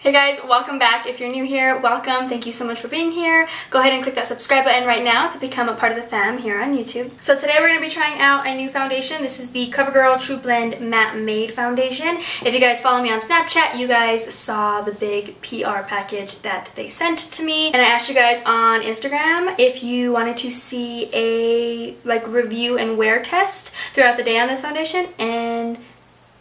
Hey guys, welcome back. If you're new here, welcome. Thank you so much for being here. Go ahead and click that subscribe button right now to become a part of the fam here on YouTube. So today we're going to be trying out a new foundation. This is the Covergirl Trublend Matte Made Foundation. If you guys follow me on Snapchat, you guys saw the big PR package that they sent to me. And I asked you guys on Instagram if you wanted to see a review and wear test throughout the day on this foundation, and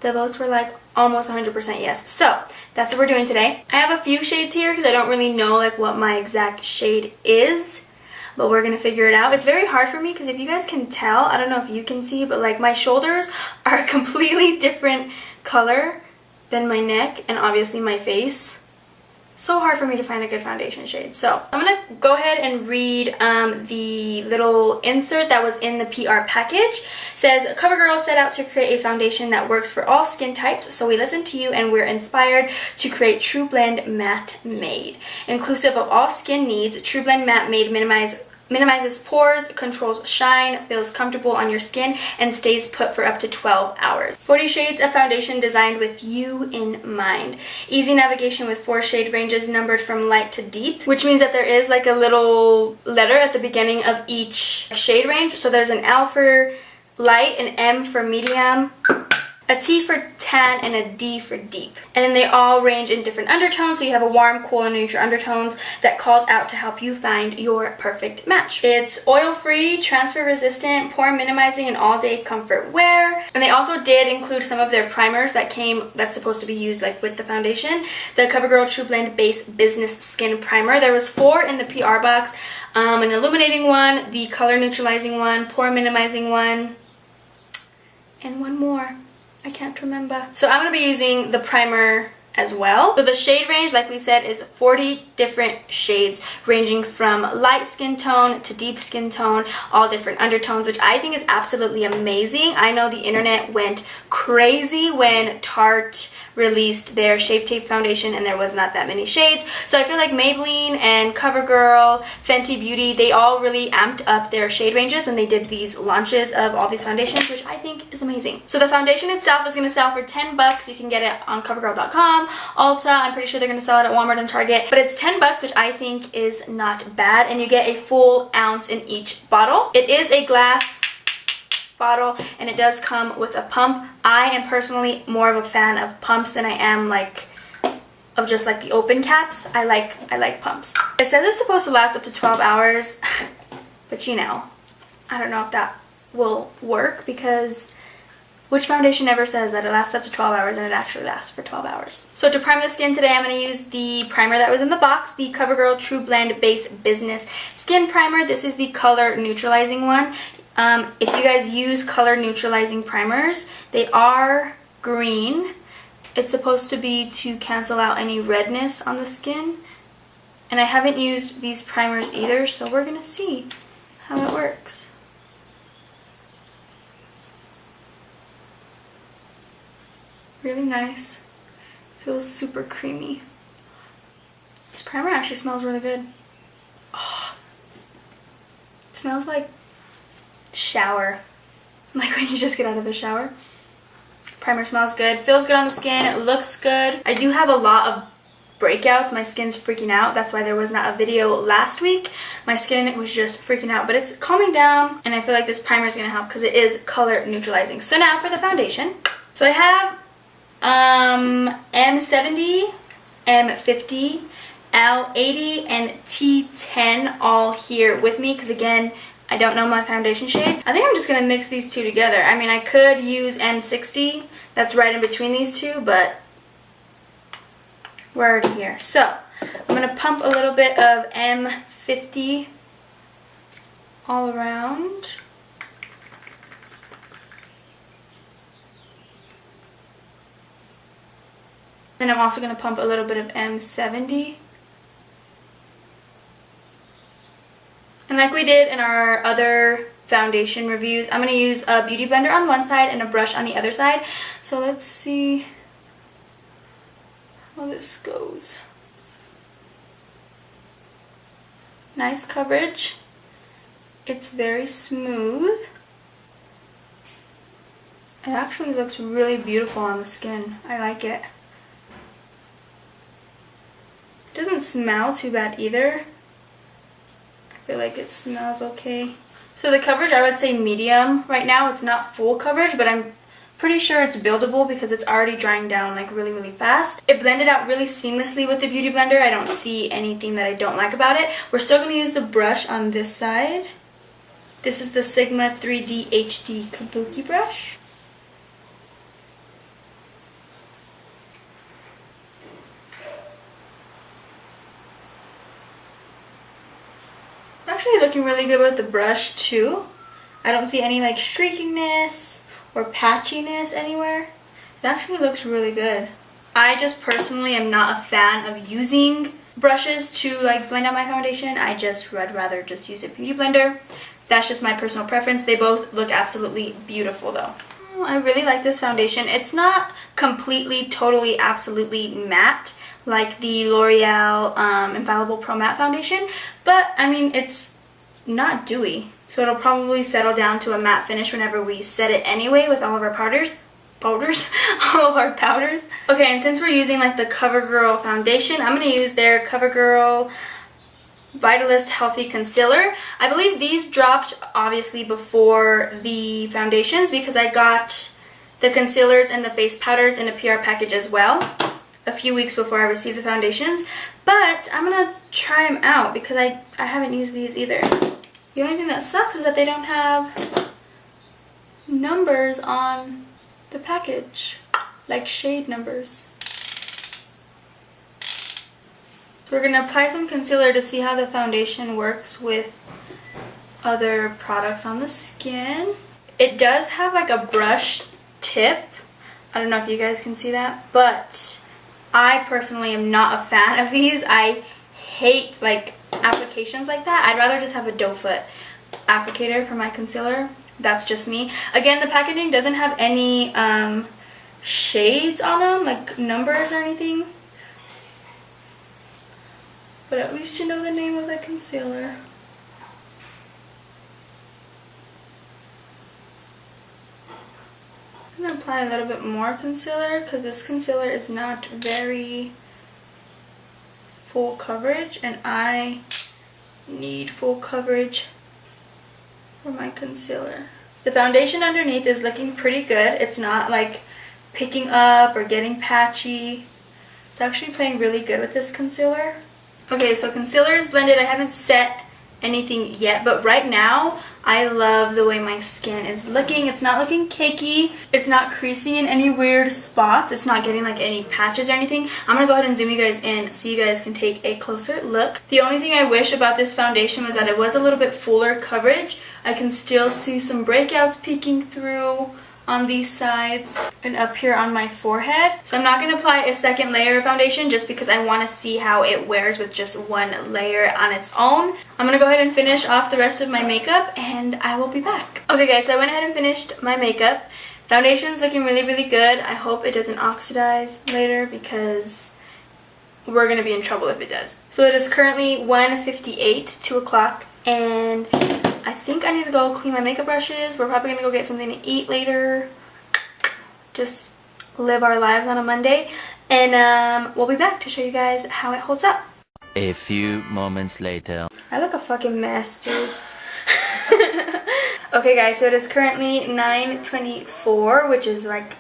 the votes were like almost 100% yes. So that's what we're doing today. I have a few shades here because I don't really know what my exact shade is, but we're gonna figure it out. It's very hard for me because if you guys can tell, I don't know if you can see, but my shoulders are a completely different color than my neck and obviously my face. So hard for me to find a good foundation shade. So I'm gonna go ahead and read the little insert that was in the PR package. It says, Covergirl set out to create a foundation that works for all skin types, so we listened to you and we're inspired to create Trublend Matte Made. Inclusive of all skin needs, Trublend Matte Made minimizes pores, controls shine, feels comfortable on your skin, and stays put for up to 12 hours. 40 shades of foundation designed with you in mind. Easy navigation with 4 shade ranges numbered from light to deep, which means that there is a little letter at the beginning of each shade range. So there's an L for light, an M for medium, a T for tan, and a D for deep. And then they all range in different undertones, so you have a warm, cool, and neutral undertones that calls out to help you find your perfect match. It's oil-free, transfer-resistant, pore-minimizing, and all-day comfort wear. And they also did include some of their primers that's supposed to be used with the foundation. The Covergirl Trublend Base Business Skin Primer. There was 4 in the PR box. An illuminating one, the color neutralizing one, pore-minimizing one, and one more. I can't remember. So I'm going to be using the primer as well. So the shade range, like we said, is 40 different shades ranging from light skin tone to deep skin tone, all different undertones, which I think is absolutely amazing. I know the internet went crazy when Tarte released their Shape Tape foundation and there was not that many shades. So I feel like Maybelline and CoverGirl, Fenty Beauty, they all really amped up their shade ranges when they did these launches of all these foundations, which I think is amazing. So the foundation itself is going to sell for 10 bucks. You can get it on covergirl.com. Ulta, I'm pretty sure they're going to sell it at Walmart and Target, but it's 10 bucks, which I think is not bad, and you get a full ounce in each bottle. It is a glass bottle and it does come with a pump. I am personally more of a fan of pumps than I am of just the open caps. I like pumps. It says it's supposed to last up to 12 hours, but I don't know if that will work because which foundation ever says that it lasts up to 12 hours and it actually lasts for 12 hours? So to prime the skin today, I'm going to use the primer that was in the box, the CoverGirl Trublend Base Business Skin Primer. This is the color neutralizing one. If you guys use color neutralizing primers, they are green. It's supposed to be to cancel out any redness on the skin. And I haven't used these primers either, so we're going to see how it works. Really nice. Feels super creamy. This primer actually smells really good. Oh, it smells like shower. Like when you just get out of the shower. Primer smells good. Feels good on the skin. It looks good. I do have a lot of breakouts. My skin's freaking out. That's why there was not a video last week. My skin was just freaking out, but it's calming down, and I feel like this primer is going to help because it is color neutralizing. So now for the foundation. So I have M70, M50, L80, and T10 all here with me because, again, I don't know my foundation shade. I think I'm just going to mix these two together. I mean, I could use M60. That's right in between these two, but we're already here. So I'm going to pump a little bit of M50 all around. Then I'm also going to pump a little bit of M70. And like we did in our other foundation reviews, I'm going to use a beauty blender on one side and a brush on the other side. So let's see how this goes. Nice coverage. It's very smooth. It actually looks really beautiful on the skin. I like it. It doesn't smell too bad either. I feel like it smells okay. So the coverage, I would say medium right now. It's not full coverage, but I'm pretty sure it's buildable because it's already drying down like really, really fast. It blended out really seamlessly with the Beauty Blender. I don't see anything that I don't like about it. We're still going to use the brush on this side. This is the Sigma 3D HD Kabuki brush. Actually looking really good with the brush too. I don't see any like streakiness or patchiness anywhere. It actually looks really good. I just personally am not a fan of using brushes to like blend out my foundation. I'd rather just use a beauty blender. That's just my personal preference. They both look absolutely beautiful though. I really like this foundation. It's not completely, totally, absolutely matte like the L'Oreal Infallible Pro Matte Foundation, but I mean it's not dewy, so it'll probably settle down to a matte finish whenever we set it anyway with all of our powders. All of our powders. Okay, and since we're using like the CoverGirl foundation, I'm going to use their CoverGirl Vitalist Healthy Concealer. I believe these dropped obviously before the foundations because I got the concealers and the face powders in a PR package as well a few weeks before I received the foundations, but I'm gonna try them out because I haven't used these either. The only thing that sucks is that they don't have numbers on the package, like shade numbers. So we're gonna apply some concealer to see how the foundation works with other products on the skin. It does have like a brush tip. I don't know if you guys can see that, but I personally am not a fan of these. I hate like applications like that. I'd rather just have a doe foot applicator for my concealer. That's just me. Again, the packaging doesn't have any shades on them, like numbers or anything. But at least you know the name of the concealer. I'm going to apply a little bit more concealer because this concealer is not very full coverage and I need full coverage for my concealer. The foundation underneath is looking pretty good. It's not like picking up or getting patchy. It's actually playing really good with this concealer. Okay, so concealer is blended. I haven't set anything yet, but right now I love the way my skin is looking. It's not looking cakey. It's not creasing in any weird spots. It's not getting like any patches or anything. I'm gonna go ahead and zoom you guys in so you guys can take a closer look. The only thing I wish about this foundation was that it was a little bit fuller coverage. I can still see some breakouts peeking through on these sides and up here on my forehead. So I'm not going to apply a second layer of foundation just because I want to see how it wears with just one layer on its own. I'm going to go ahead and finish off the rest of my makeup and I will be back. Okay guys, so I went ahead and finished my makeup. Foundation's looking really, really good. I hope it doesn't oxidize later because we're going to be in trouble if it does. So it is currently 1:58, 2 o'clock, and I think I need to go clean my makeup brushes. We're probably gonna go get something to eat later. Just live our lives on a Monday. And we'll be back to show you guys how it holds up. A few moments later. I look a fucking mess, dude. Okay guys, so it is currently 9:24, which is like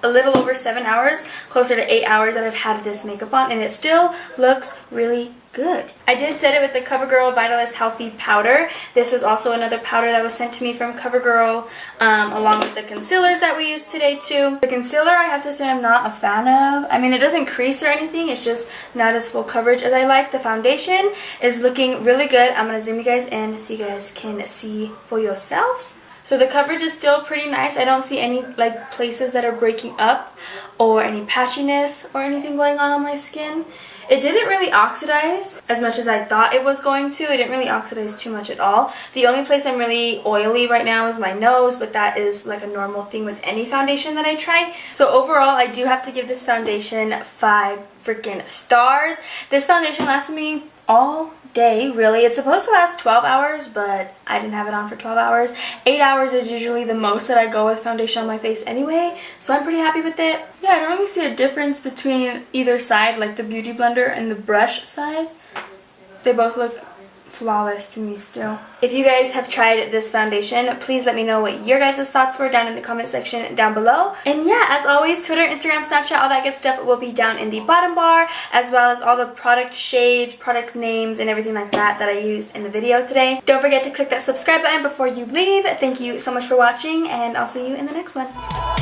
a little over 7 hours, closer to 8 hours that I've had this makeup on, and it still looks really good. I did set it with the CoverGirl Vitalist Healthy Powder. This was also another powder that was sent to me from CoverGirl, along with the concealers that we used today too. The concealer, I have to say, I'm not a fan of. I mean, it doesn't crease or anything, it's just not as full coverage as I like. The foundation is looking really good. I'm going to zoom you guys in so you guys can see for yourselves. So the coverage is still pretty nice. I don't see any like places that are breaking up or any patchiness or anything going on my skin. It didn't really oxidize as much as I thought it was going to. It didn't really oxidize too much at all. The only place I'm really oily right now is my nose, but that is like a normal thing with any foundation that I try. So overall, I do have to give this foundation 5 freaking stars. This foundation lasted me all day, really. It's supposed to last 12 hours, but I didn't have it on for 12 hours. 8 hours is usually the most that I go with foundation on my face anyway, so I'm pretty happy with it. Yeah, I don't really see a difference between either side, like the Beauty Blender and the brush side. They both look flawless to me still. If you guys have tried this foundation, please let me know what your guys' thoughts were down in the comment section down below. And yeah, as always, Twitter, Instagram, Snapchat, all that good stuff will be down in the bottom bar, as well as all the product shades, product names, and everything like that that I used in the video today. Don't forget to click that subscribe button before you leave. Thank you so much for watching, and I'll see you in the next one.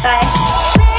Bye!